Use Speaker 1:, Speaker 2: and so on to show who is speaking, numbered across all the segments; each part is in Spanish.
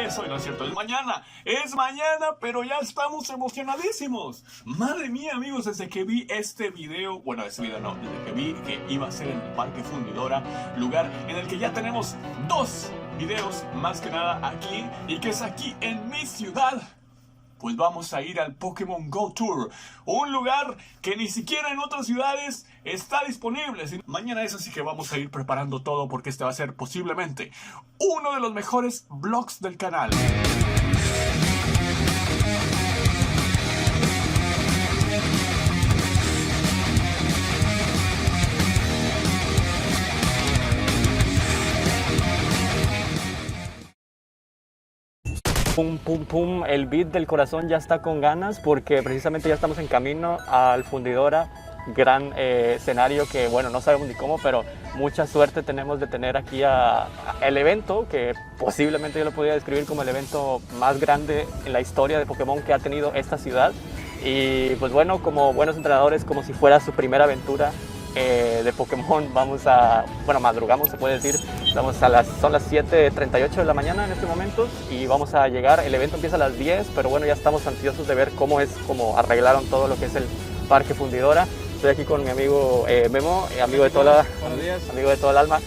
Speaker 1: es hoy, no es cierto, es mañana, pero ya estamos emocionadísimos. Madre mía, amigos, desde que vi este video, bueno, este video no, desde que vi que iba a ser en el Parque Fundidora, lugar en el que ya tenemos 2 videos más que nada aquí, y que es aquí en mi ciudad, pues vamos a ir al Pokémon Go Tour, un lugar que ni siquiera en otras ciudades está disponible. Mañana es así que vamos a ir preparando todo porque este va a ser posiblemente uno de los mejores vlogs del canal.
Speaker 2: Pum, pum, pum, el beat del corazón ya está con ganas porque precisamente ya estamos en camino al Fundidora, gran escenario que, bueno, no sabemos ni cómo, pero mucha suerte tenemos de tener aquí el evento que posiblemente yo lo podría describir como el evento más grande en la historia de Pokémon que ha tenido esta ciudad. Y pues bueno, como buenos entrenadores, como si fuera su primera aventura de Pokémon, madrugamos, se puede decir. Son las 7:38 de la mañana en este momento y vamos a llegar. El evento empieza a las 10, pero bueno, ya estamos ansiosos de ver cómo arreglaron todo lo que es el Parque Fundidora. Estoy aquí con mi amigo Memo, amigo de toda el alma.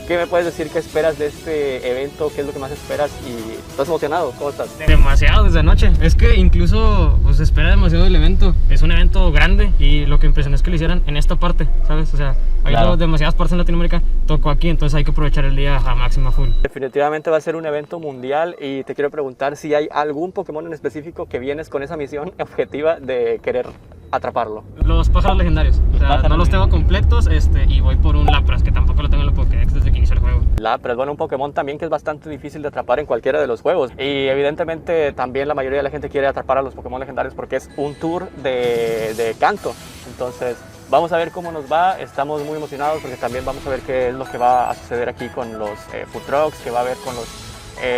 Speaker 2: ¿Qué me puedes decir? ¿Qué esperas de este evento? ¿Qué es lo que más esperas? ¿Y estás emocionado? ¿Cómo estás?
Speaker 3: Demasiado desde anoche. Es que incluso se espera demasiado del evento. Es un evento grande y lo que impresionó es que lo hicieran en esta parte, ¿sabes? O sea, hay demasiadas partes en Latinoamérica. Tocó aquí, entonces hay que aprovechar el día a máxima full.
Speaker 2: Definitivamente va a ser un evento mundial y te quiero preguntar si hay algún Pokémon en específico que vienes con esa misión objetiva de querer atraparlo.
Speaker 3: Los pájaros legendarios. O sea, no los tengo completos y voy por un Lapras, que tampoco lo tengo en la Pokédex desde que inició el juego.
Speaker 2: Lapras, bueno, un Pokémon también que es bastante difícil de atrapar en cualquiera de los juegos. Y evidentemente también la mayoría de la gente quiere atrapar a los Pokémon legendarios porque es un tour de canto. Entonces, vamos a ver cómo nos va. Estamos muy emocionados porque también vamos a ver qué es lo que va a suceder aquí con los food trucks, qué va a haber con los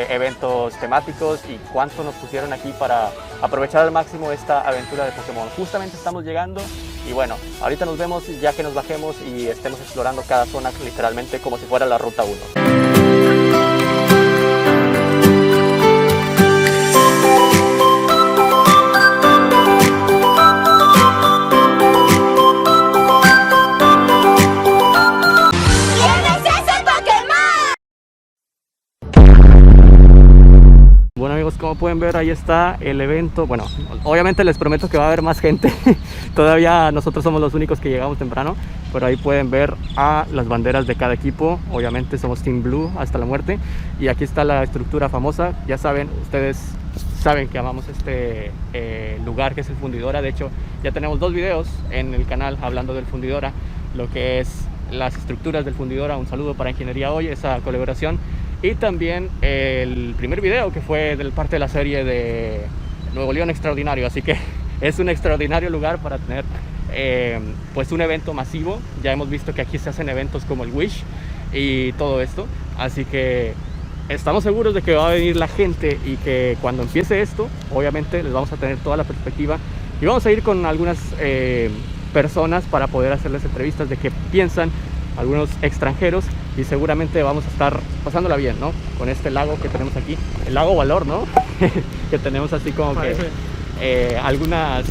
Speaker 2: eventos temáticos y cuánto nos pusieron aquí para aprovechar al máximo esta aventura de Pokémon. Justamente estamos llegando y bueno, ahorita nos vemos ya que nos bajemos y estemos explorando cada zona literalmente como si fuera la ruta 1. Bueno amigos, como pueden ver, ahí está el evento. Bueno, obviamente les prometo que va a haber más gente. Todavía nosotros somos los únicos que llegamos temprano, pero ahí pueden ver a las banderas de cada equipo. Obviamente somos Team Blue hasta la muerte. Y aquí está la estructura famosa. Ya saben, ustedes saben que amamos este lugar que es el Fundidora. De hecho, ya tenemos 2 videos en el canal hablando del Fundidora, lo que es las estructuras del Fundidora. Un saludo para Ingeniería Hoy, esa colaboración. Y también el primer video que fue del parte de la serie de Nuevo León Extraordinario. Así que es un extraordinario lugar para tener pues un evento masivo. Ya hemos visto que aquí se hacen eventos como el Wish y todo esto. Así que estamos seguros de que va a venir la gente y que cuando empiece esto, obviamente les vamos a tener toda la perspectiva. Y vamos a ir con algunas personas para poder hacerles entrevistas de qué piensan, algunos extranjeros, y seguramente vamos a estar pasándola bien, ¿no? Con este lago que tenemos aquí, el lago Valor, ¿no? Que tenemos así como que algunas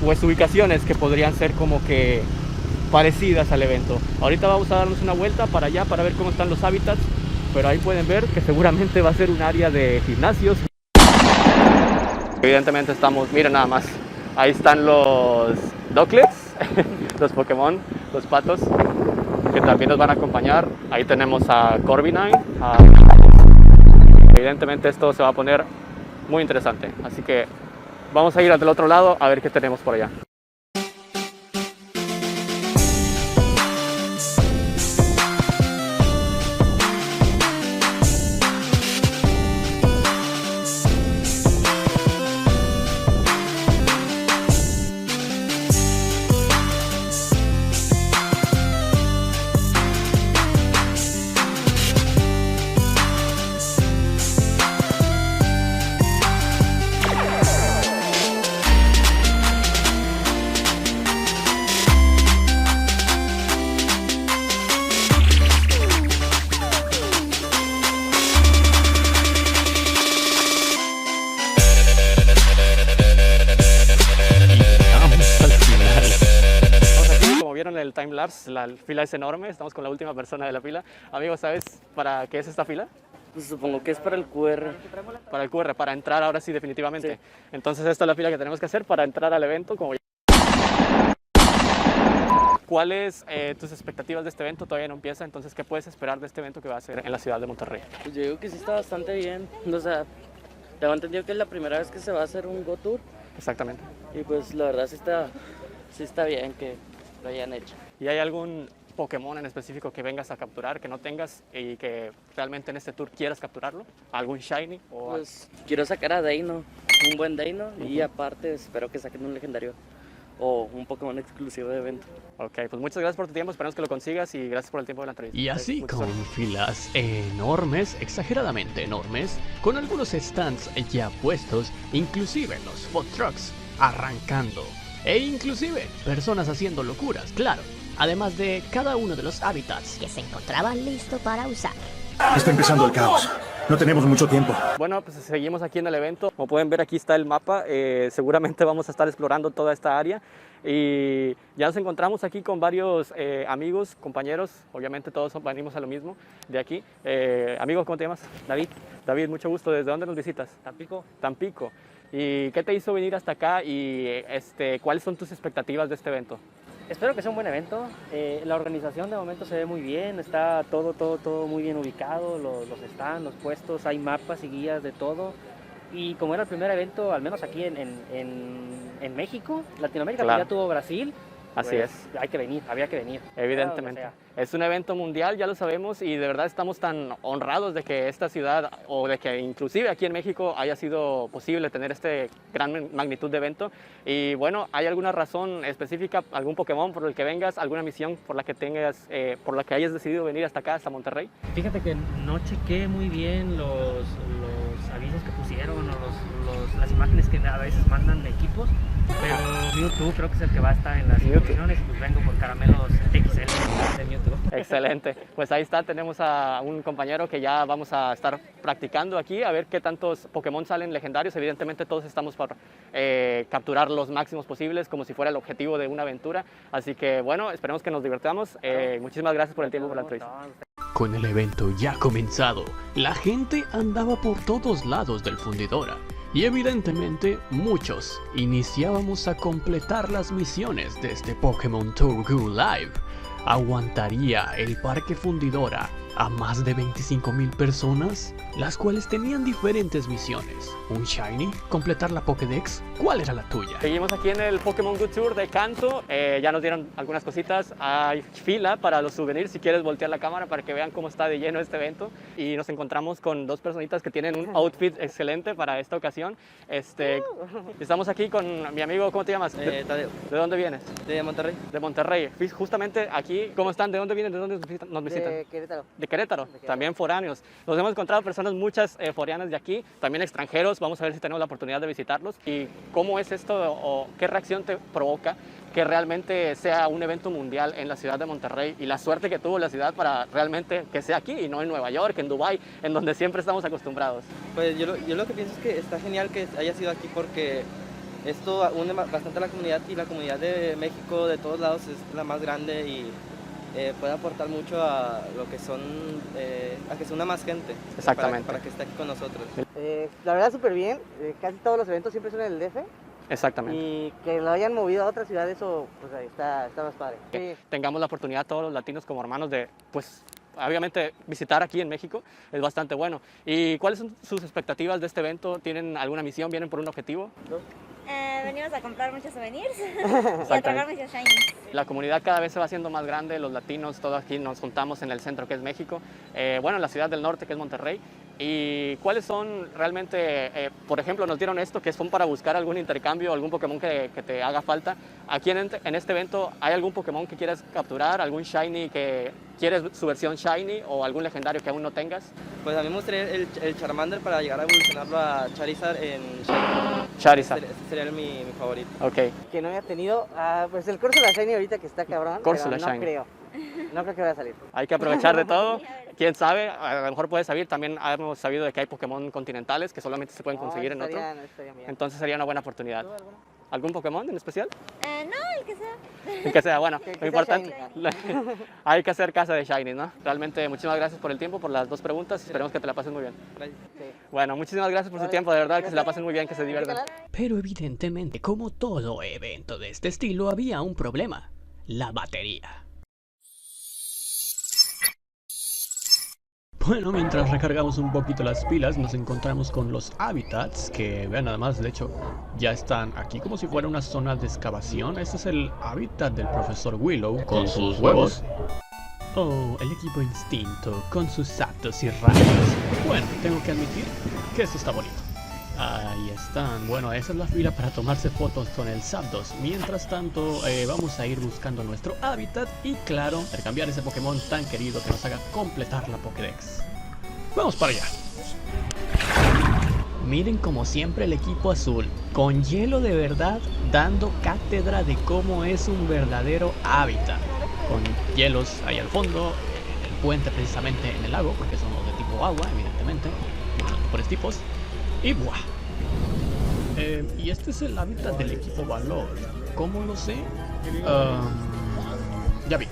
Speaker 2: pues ubicaciones que podrían ser como que parecidas al evento. Ahorita vamos a darnos una vuelta para allá para ver cómo están los hábitats, pero ahí pueden ver que seguramente va a ser un área de gimnasios. Evidentemente estamos, miren nada más, ahí están los Ducklets, los Pokémon, los patos, que también nos van a acompañar. Ahí tenemos a Corviknight. Evidentemente esto se va a poner muy interesante, así que vamos a ir al otro lado a ver qué tenemos por allá. timelapse, la fila es enorme, estamos con la última persona de la fila. Amigo, ¿sabes para qué es esta fila?
Speaker 4: Pues supongo que es para el QR.
Speaker 2: Para el QR, para entrar ahora sí definitivamente.
Speaker 4: Sí.
Speaker 2: Entonces esta es la fila que tenemos que hacer para entrar al evento. ¿Cuáles tus expectativas de este evento? Todavía no empieza, entonces ¿qué puedes esperar de este evento que va a ser en la ciudad de Monterrey?
Speaker 4: Pues yo digo que sí está bastante bien. O sea, tengo entendido que es la primera vez que se va a hacer un Go Tour.
Speaker 2: Exactamente.
Speaker 4: Y pues la verdad sí está bien que lo hayan hecho.
Speaker 2: ¿Y hay algún Pokémon en específico que vengas a capturar, que no tengas y que realmente en este tour quieras capturarlo? ¿Algún Shiny? O...
Speaker 4: Pues quiero sacar a Deino, un buen Deino, y aparte espero que saquen un legendario o un Pokémon exclusivo de evento.
Speaker 2: Ok, pues muchas gracias por tu tiempo, esperamos que lo consigas y gracias por el tiempo de la entrevista.
Speaker 5: Y así
Speaker 2: Muchas
Speaker 5: con
Speaker 2: gracias.
Speaker 5: filas enormes, exageradamente enormes, con algunos stands ya puestos, inclusive los food trucks arrancando, e inclusive personas haciendo locuras, claro, además de cada uno de los hábitats.
Speaker 6: Que se encontraba listo para usar.
Speaker 7: Está empezando el caos. No tenemos mucho tiempo.
Speaker 2: Bueno, pues seguimos aquí en el evento. Como pueden ver, aquí está el mapa. Seguramente vamos a estar explorando toda esta área. Y ya nos encontramos aquí con varios amigos, compañeros. Obviamente todos venimos a lo mismo de aquí. Amigo, ¿cómo te llamas?
Speaker 4: David,
Speaker 2: David, mucho gusto. ¿Desde dónde nos visitas?
Speaker 4: Tampico.
Speaker 2: Tampico. ¿Y qué te hizo venir hasta acá? Y ¿cuáles son tus expectativas de este evento?
Speaker 4: Espero que sea un buen evento. La organización de momento se ve muy bien, está todo muy bien ubicado, los stands, los puestos, hay mapas y guías de todo. Y como era el primer evento, al menos aquí en México, Latinoamérica,
Speaker 2: Claro.
Speaker 4: pues ya tuvo Brasil.
Speaker 2: Así
Speaker 4: pues
Speaker 2: es.
Speaker 4: Hay que venir, había que venir.
Speaker 2: Evidentemente.
Speaker 4: Sea
Speaker 2: Es un evento mundial, ya lo sabemos, y de verdad estamos tan honrados de que esta ciudad, o de que inclusive aquí en México haya sido posible tener este gran magnitud de evento. Y bueno, ¿hay alguna razón específica, algún Pokémon por el que vengas, alguna misión por la que tengas, por la que hayas decidido venir hasta acá, hasta Monterrey?
Speaker 4: Fíjate que no chequé muy bien los avisos que pusieron o las imágenes que a veces mandan equipos, pero Mewtwo creo que es el que va a estar en las instrucciones y pues vengo por caramelos XL de Mewtwo.
Speaker 2: Excelente. Pues ahí está, tenemos a un compañero que ya vamos a estar practicando aquí, a ver qué tantos Pokémon salen legendarios. Evidentemente todos estamos por capturar los máximos posibles, como si fuera el objetivo de una aventura. Así que bueno, esperemos que nos divertamos. Muchísimas gracias por el tiempo, por la entrevista.
Speaker 5: Con el evento ya comenzado, la gente andaba por todos lados del Fundidora. Y evidentemente muchos iniciábamos a completar las misiones de este Pokémon Tour Go Live. ¿Aguantaría el Parque Fundidora a más de 25,000 personas? Las cuales tenían diferentes misiones. ¿Un Shiny? ¿Completar la Pokédex? ¿Cuál era la tuya?
Speaker 2: Seguimos aquí en el Pokémon Go Tour de Kanto. Ya nos dieron algunas cositas. Hay fila para los souvenirs. Si quieres voltear la cámara para que vean cómo está de lleno este evento. Y nos encontramos con dos personitas que tienen un outfit excelente para esta ocasión. Estamos aquí con mi amigo, ¿cómo te llamas?
Speaker 4: Tadeo,
Speaker 2: ¿De dónde vienes?
Speaker 4: de Monterrey.
Speaker 2: De Monterrey. Justamente aquí, ¿cómo están? ¿De dónde vienen? ¿De dónde nos visitan?
Speaker 4: De Querétaro.
Speaker 2: De Querétaro, también foráneos. Nos hemos encontrado personas, muchas foráneas de aquí, también extranjeros. Vamos a ver si tenemos la oportunidad de visitarlos. ¿Y cómo es esto o qué reacción te provoca que realmente sea un evento mundial en la ciudad de Monterrey y la suerte que tuvo la ciudad para realmente que sea aquí y no en Nueva York, en Dubái, en donde siempre estamos acostumbrados?
Speaker 8: Pues yo lo que pienso es que está genial que haya sido aquí porque esto une bastante a la comunidad y la comunidad de México de todos lados es la más grande y puede aportar mucho a lo que son, a que se una más gente.
Speaker 2: Exactamente.
Speaker 8: Para que esté aquí con nosotros.
Speaker 9: La verdad súper bien, casi todos los eventos siempre son en el DF
Speaker 2: Exactamente.
Speaker 9: y que lo hayan movido a otra ciudad, eso pues ahí está más padre. Sí.
Speaker 2: Tengamos la oportunidad todos los latinos como hermanos de, pues, obviamente visitar aquí en México es bastante bueno. ¿Y cuáles son sus expectativas de este evento? ¿Tienen alguna misión? ¿Vienen por un objetivo?
Speaker 6: Venimos a comprar muchos souvenirs y a tragar muchos shinies.
Speaker 2: La comunidad cada vez se va haciendo más grande, los latinos, todos aquí nos juntamos en el centro que es México, bueno, en la ciudad del norte que es Monterrey. ¿Y cuáles son realmente, por ejemplo, nos dieron esto que son para buscar algún intercambio, algún Pokémon que te haga falta? Aquí en este evento, ¿hay algún Pokémon que quieras capturar, algún Shiny que quieres su versión Shiny o algún legendario que aún no tengas?
Speaker 8: Pues a mí me gustaría el Charmander para llegar a evolucionarlo a Charizard en Shiny.
Speaker 2: Charizard.
Speaker 8: Ese sería mi favorito.
Speaker 2: Ok.
Speaker 9: Que no haya tenido, pues el Corsola Shiny ahorita que está cabrón,
Speaker 2: Corsola
Speaker 9: pero no
Speaker 2: Shiny.
Speaker 9: creo que vaya a salir.
Speaker 2: Hay que aprovechar de todo. Quién sabe, a lo mejor puede salir. También hemos sabido de que hay Pokémon continentales que solamente se pueden conseguir en otro.
Speaker 9: Estarían bien.
Speaker 2: Entonces sería una buena oportunidad. ¿Algún Pokémon en especial?
Speaker 6: No, el el que sea.
Speaker 2: El que sea, bueno,
Speaker 9: Que
Speaker 2: lo
Speaker 9: sea
Speaker 2: importante,
Speaker 9: Shiny.
Speaker 2: hay que hacer caso de Shiny, ¿no? Realmente, muchísimas gracias por el tiempo, por las 2 preguntas, y esperemos que te la pases muy bien.
Speaker 8: Gracias.
Speaker 2: Bueno, muchísimas gracias por su tiempo, de verdad, que se la pasen muy bien, que se diviertan.
Speaker 5: Pero evidentemente, como todo evento de este estilo, había un problema: la batería. Bueno, mientras recargamos un poquito las pilas, nos encontramos con los hábitats, que vean nada más, de hecho, ya están aquí como si fuera una zona de excavación. Este es el hábitat del profesor Willow con sus huevos. Oh, el equipo Instinto con sus Zapdos y rayos. Bueno, tengo que admitir que esto está bonito. Ahí están. Bueno, esa es la fila para tomarse fotos con el Zapdos. Mientras tanto, vamos a ir buscando nuestro hábitat y, claro, intercambiar ese Pokémon tan querido que nos haga completar la Pokédex. ¡Vamos para allá! Miren como siempre el equipo azul, con hielo de verdad, dando cátedra de cómo es un verdadero hábitat. Con hielos ahí al fondo, el puente precisamente en el lago, porque somos de tipo agua, evidentemente, por tipos. Y ¡buah! Y este es el hábitat del equipo Valor. ¿Cómo lo sé? Ya vi.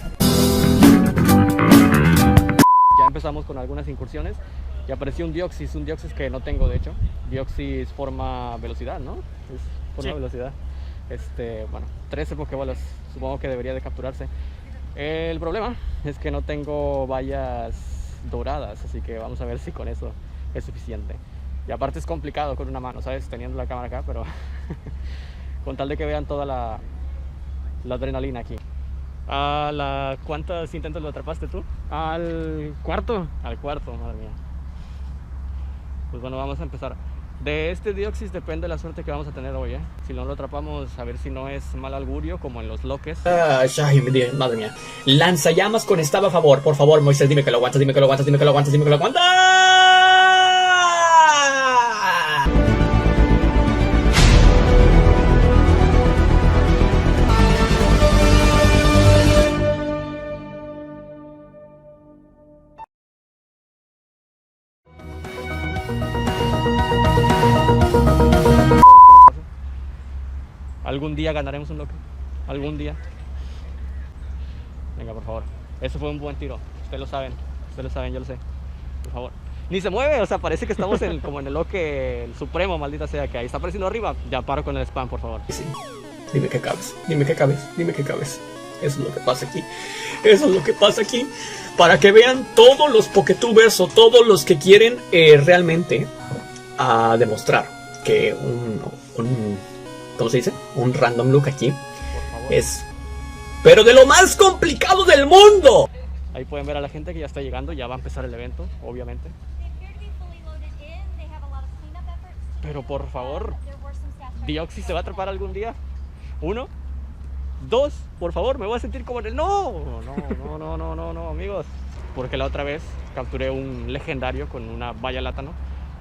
Speaker 2: Ya empezamos con algunas incursiones y apareció un Deoxys que no tengo de hecho. Deoxys forma velocidad, ¿no? Es forma velocidad. Bueno, 13 Pokébolas, supongo que debería de capturarse. El problema es que no tengo vallas doradas, así que vamos a ver si con eso es suficiente. Y aparte es complicado con una mano, ¿sabes? Teniendo la cámara acá, pero con tal de que vean toda la adrenalina aquí. ¿Cuántos intentos lo atrapaste tú?
Speaker 3: Al cuarto.
Speaker 2: Al cuarto, madre mía. Pues bueno, vamos a empezar. De este Deoxys depende la suerte que vamos a tener hoy, ¿eh? Si no lo atrapamos, a ver si no es mal augurio, como en los loques.
Speaker 5: Madre mía. Lanzallamas con estaba a favor. Por favor, Moisés, dime que lo aguantas, dime que lo aguantas, dime que lo aguantas, dime que lo aguantas.
Speaker 2: Algún día ganaremos un loque. Algún día. Venga, por favor. Eso fue un buen tiro. Ustedes lo saben, yo lo sé. Por favor. Ni se mueve, o sea, parece que estamos como en el loque el supremo, maldita sea, que ahí está apareciendo arriba. Ya paro con el spam, por favor.
Speaker 5: Sí. Dime que cabes, dime que cabes, dime que cabes. Eso es lo que pasa aquí. Eso es lo que pasa aquí. Para que vean todos los Poketubers o todos los que quieren realmente demostrar que ¿cómo se dice? Un random look aquí es, pero de lo más complicado del mundo.
Speaker 2: Ahí pueden ver a la gente que ya está llegando, ya va a empezar el evento, obviamente. Pero por favor, Deoxys se va a atrapar algún día. 1, 2, por favor, me voy a sentir como en el... No, amigos. Porque la otra vez capturé un legendario con una valla látano,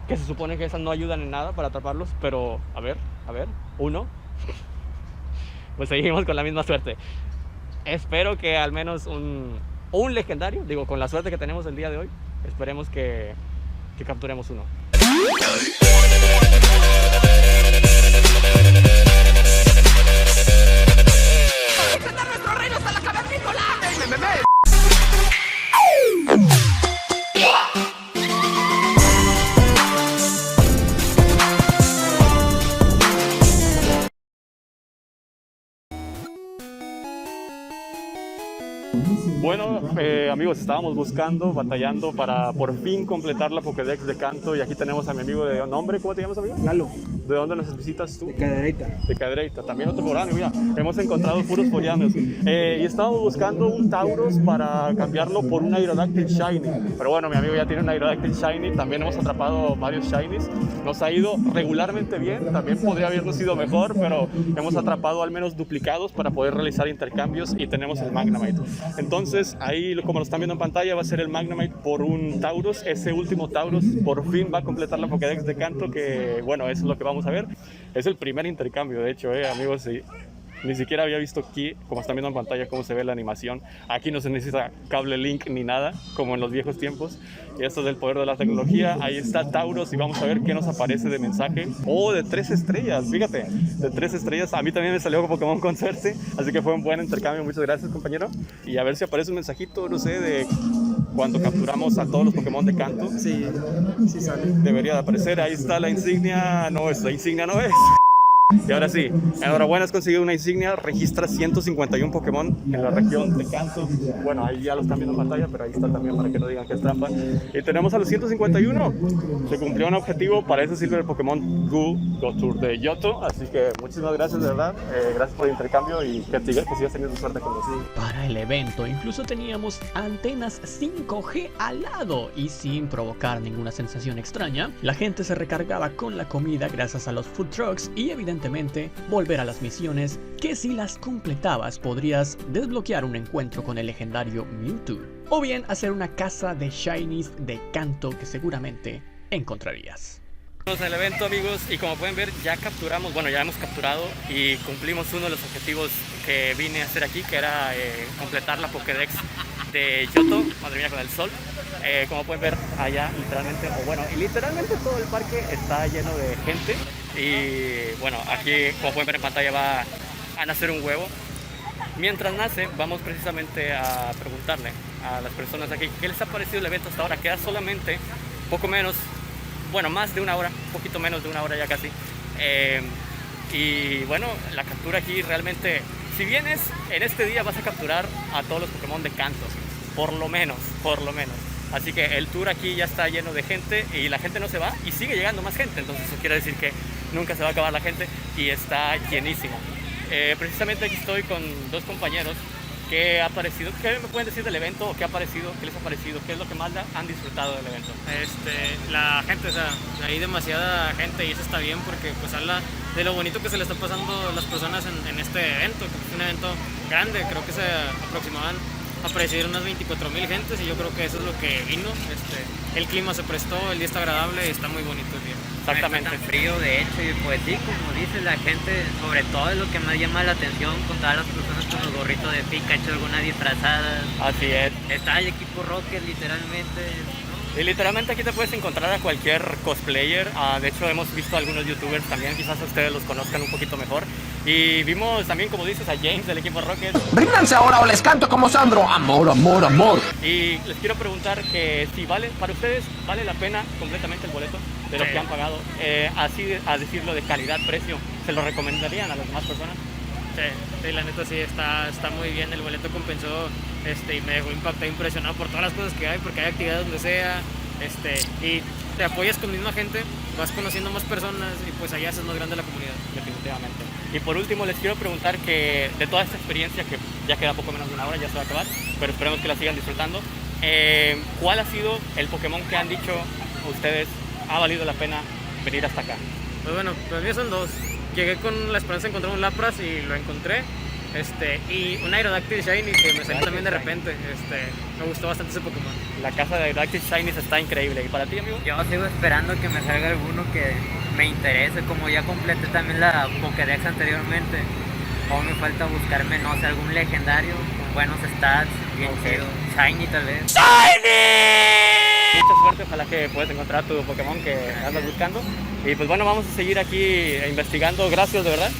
Speaker 2: que se supone que esas no ayudan en nada para atraparlos, pero a ver, 1. Pues seguimos con la misma suerte. Espero que al menos un legendario, digo, con la suerte que tenemos el día de hoy, esperemos que capturemos uno. Bueno, amigos, estábamos batallando para por fin completar la Pokédex de Kanto, y aquí tenemos a mi amigo de nombre. ¿Cómo te llamas, amigo?
Speaker 10: Lalo.
Speaker 2: ¿De dónde nos visitas tú?
Speaker 10: De Cadereyta.
Speaker 2: De Cadereyta, también otro foráneo, mira, hemos encontrado puros foráneos. Y estábamos buscando un Tauros para cambiarlo por un Aerodactyl Shiny, pero bueno, mi amigo ya tiene un Aerodactyl Shiny, también hemos atrapado varios Shinies, nos ha ido regularmente bien, también podría habernos ido mejor, pero hemos atrapado al menos duplicados para poder realizar intercambios, y tenemos el Magnemite. Entonces, ahí, como lo están viendo en pantalla, va a ser el Magnemite por un Tauros. Ese último Tauros por fin va a completar la Pokédex de Kanto, que bueno, eso es lo que vamos a ver. Es el primer intercambio, de hecho, amigos, y Ni siquiera había visto aquí, como están viendo en pantalla, cómo se ve la animación. Aquí no se necesita cable link ni nada, como en los viejos tiempos. Y esto es el poder de la tecnología. Ahí está Tauros y vamos a ver qué nos aparece de mensaje. Oh, de 3 estrellas, fíjate, de 3 estrellas. A mí también me salió Pokémon con suerte, así que fue un buen intercambio. Muchas gracias, compañero. Y a ver si aparece un mensajito, no sé, de cuando capturamos a todos los Pokémon de Kanto.
Speaker 3: Sí, sí sale.
Speaker 2: Debería de aparecer. Ahí está la insignia. No es, la insignia no es. Y ahora sí, enhorabuena, has conseguido una insignia. Registra 151 Pokémon en la región de Kanto. Bueno, ahí ya lo están viendo en pantalla, pero ahí está también para que no digan que es trampa. Y tenemos a los 151. Se cumplió un objetivo, para eso sirve el Pokémon Go Tour de Yoto. Así que muchísimas gracias, de verdad. Gracias por el intercambio y que sigas teniendo suerte con nosotros.
Speaker 5: Para el evento incluso teníamos antenas 5G al lado y sin provocar ninguna sensación extraña, la gente se recargaba con la comida gracias a los food trucks y evidentemente volver a las misiones que si las completabas podrías desbloquear un encuentro con el legendario Mewtwo o bien hacer una casa de shinies de Kanto que seguramente encontrarías.
Speaker 2: Estamos en el evento, amigos, y como pueden ver ya capturamos, bueno, ya hemos capturado y cumplimos uno de los objetivos que vine a hacer aquí, que era completar la Pokédex de Yoto. Madre mía, con el sol. Como pueden ver allá literalmente, o bueno, literalmente todo el parque está lleno de gente. Y bueno, aquí como pueden ver en pantalla va a nacer un huevo. Mientras nace, vamos precisamente a preguntarle a las personas aquí qué les ha parecido el evento hasta ahora. Queda solamente poco menos, bueno, más de una hora, un poquito menos de una hora ya casi. Y bueno, la captura aquí realmente, si vienes en este día vas a capturar a todos los Pokémon de Kanto, por lo menos. Así que el tour aquí ya está lleno de gente y la gente no se va y sigue llegando más gente, entonces eso quiere decir que nunca se va a acabar la gente y está llenísimo. Precisamente aquí estoy con dos compañeros. ¿Qué ha parecido? ¿Qué me pueden decir del evento? ¿O qué ha parecido? ¿Qué les ha parecido? ¿Qué es lo que más han disfrutado del evento?
Speaker 3: La gente, o sea, hay demasiada gente y eso está bien porque pues habla de lo bonito que se le está pasando a las personas en este evento, que es un evento grande, creo que se aproximaban a presidir unas 24,000 gentes y yo creo que eso es lo que vino. El clima se prestó, el día está agradable y está muy bonito el día.
Speaker 2: Exactamente.
Speaker 10: Está frío, de hecho, y pues sí, como dice la gente, sobre todo es lo que más llama la atención con todas las personas con los gorritos de Pikachu, algunas disfrazadas.
Speaker 2: Así es.
Speaker 10: Está el equipo Rocket, literalmente.
Speaker 2: Y literalmente aquí te puedes encontrar a cualquier cosplayer. De hecho hemos visto a algunos youtubers también, quizás ustedes los conozcan un poquito mejor. Y vimos también, como dices, a James del equipo Rocket.
Speaker 11: ¡Ríndanse ahora o les canto como Sandro! ¡Amor, amor, amor!
Speaker 2: Y les quiero preguntar que si para ustedes vale la pena completamente el boleto de lo que han pagado. Así a decirlo, de calidad-precio, ¿se lo recomendarían a las demás personas?
Speaker 3: Sí, la neta sí, está muy bien, el boleto compensó y me dejó impactado, impresionado por todas las cosas que hay, porque hay actividades donde sea, y te apoyas con la misma gente, vas conociendo más personas y pues allá haces más grande la comunidad.
Speaker 2: Definitivamente. Y por último les quiero preguntar que de toda esta experiencia, que ya queda poco menos de una hora, ya se va a acabar, pero esperemos que la sigan disfrutando, ¿cuál ha sido el Pokémon que han dicho ustedes ha valido la pena venir hasta acá?
Speaker 3: Pues bueno, los míos son dos. Llegué con la esperanza de encontrar un Lapras y lo encontré. Y un Aerodactyl Shiny que me salió también de repente. Me gustó bastante ese Pokémon.
Speaker 2: La casa de Aerodactyl Shinies está increíble. ¿Y para ti, amigo?
Speaker 10: Yo sigo esperando que me salga alguno que me interese. Como ya completé también la Pokédex anteriormente, aún me falta buscarme, no sé, algún legendario con buenos stats, bien chido. Shiny tal vez.
Speaker 2: ¡Shiny! Mucha suerte, ojalá que puedas encontrar tu Pokémon que andas buscando. Y pues bueno, vamos a seguir aquí investigando, gracias de verdad,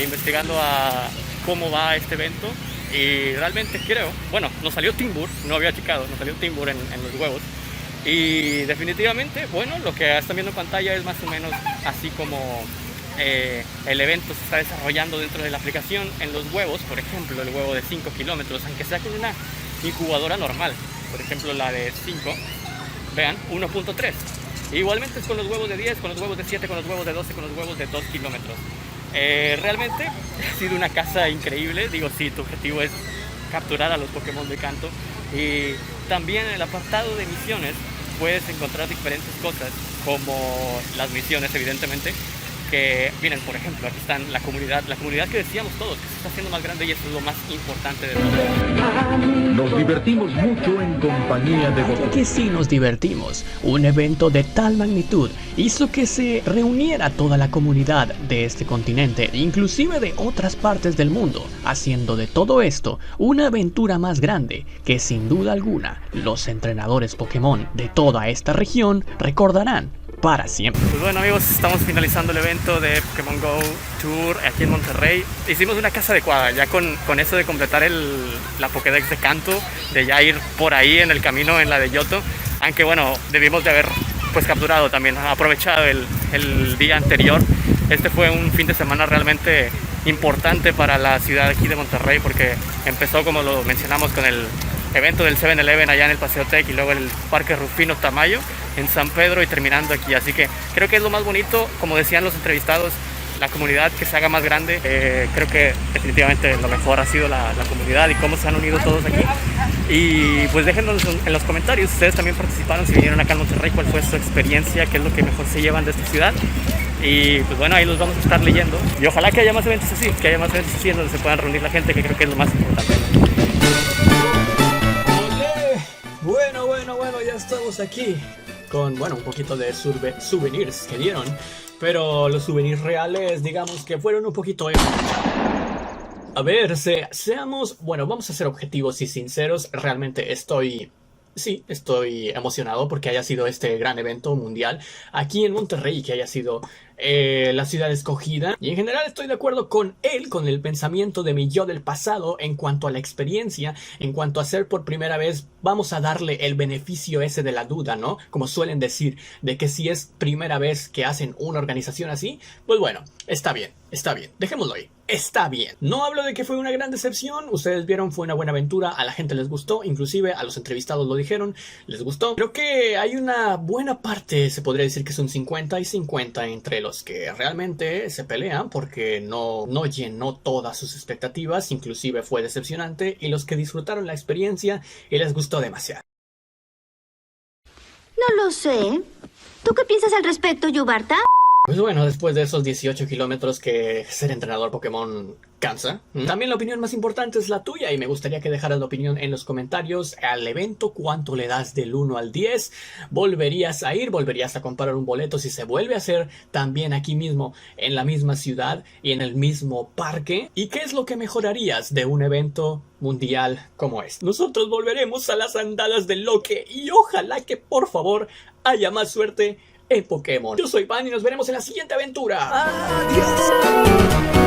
Speaker 2: investigando a cómo va este evento. Y realmente creo, bueno, nos salió Timbur, no había checado, nos salió Timbur en los huevos. Y definitivamente, bueno, lo que están viendo en pantalla es más o menos así como el evento se está desarrollando dentro de la aplicación. En los huevos, por ejemplo, el huevo de 5 kilómetros, aunque sea con una incubadora normal, por ejemplo la de 5, vean, 1.3. Igualmente es con los huevos de 10, con los huevos de 7, con los huevos de 12, con los huevos de 2 kilómetros. Realmente ha sido una casa increíble. Digo, sí, tu objetivo es capturar a los Pokémon de Kanto. Y también en el apartado de misiones puedes encontrar diferentes cosas, como las misiones, evidentemente. que, miren, por ejemplo, aquí están la comunidad que decíamos todos, que se está haciendo más grande y eso es lo más importante de todo.
Speaker 11: Nos divertimos mucho en compañía de vosotros.
Speaker 5: Que sí nos divertimos. Un evento de tal magnitud hizo que se reuniera toda la comunidad de este continente, inclusive de otras partes del mundo, haciendo de todo esto una aventura más grande que sin duda alguna los entrenadores Pokémon de toda esta región recordarán para siempre.
Speaker 2: Pues bueno, amigos, estamos finalizando el evento de Pokémon Go Tour aquí en Monterrey. Hicimos una casa adecuada, ya con eso de completar la Pokédex de Kanto, de ya ir por ahí en el camino en la de Yoto. Aunque bueno, debimos de haber pues capturado también, aprovechado el día anterior. Este fue un fin de semana realmente importante para la ciudad aquí de Monterrey, porque empezó, como lo mencionamos, con el evento del 7-Eleven allá en el Paseo Tec y luego el Parque Rufino Tamayo en San Pedro y terminando aquí. Así que creo que es lo más bonito, como decían los entrevistados, la comunidad que se haga más grande. Creo que definitivamente lo mejor ha sido la comunidad y cómo se han unido todos aquí. Y pues déjenos en los comentarios, ustedes también participaron, si vinieron acá a Monterrey, cuál fue su experiencia, qué es lo que mejor se llevan de esta ciudad. Y pues bueno, ahí los vamos a estar leyendo. Y ojalá que haya más eventos así, en donde se puedan reunir la gente, que creo que es lo más importante. Bueno, ya estamos aquí con, bueno, un poquito de souvenirs que dieron, pero los souvenirs reales, digamos que fueron un poquito... A ver, seamos, bueno, vamos a ser objetivos y sinceros, realmente estoy emocionado porque haya sido este gran evento mundial aquí en Monterrey y que haya sido la ciudad escogida. Y en general estoy de acuerdo con el pensamiento de mi yo del pasado en cuanto a la experiencia, en cuanto a hacer por primera vez. Vamos a darle el beneficio ese de la duda, ¿no? Como suelen decir, de que si es primera vez que hacen una organización así, pues bueno, está bien, dejémoslo ahí. Está bien. No hablo de que fue una gran decepción. Ustedes vieron, fue una buena aventura. A la gente les gustó. Inclusive a los entrevistados lo dijeron. Les gustó. Creo que hay una buena parte, se podría decir que es un 50 y 50 entre los que realmente se pelean porque no llenó todas sus expectativas. Inclusive fue decepcionante. Y los que disfrutaron la experiencia y les gustó demasiado.
Speaker 12: No lo sé. ¿Tú qué piensas al respecto, Yubarta?
Speaker 2: Pues bueno, después de esos 18 kilómetros que ser entrenador Pokémon cansa, también la opinión más importante es la tuya y me gustaría que dejaras la opinión en los comentarios. Al evento, ¿cuánto le das del 1 al 10? ¿Volverías a ir? ¿Volverías a comprar un boleto si se vuelve a hacer también aquí mismo, en la misma ciudad y en el mismo parque? ¿Y qué es lo que mejorarías de un evento mundial como este? Nosotros volveremos a las andadas del Loque y ojalá que por favor haya más suerte en Pokémon. Yo soy Pan y nos veremos en la siguiente aventura. ¡Adiós!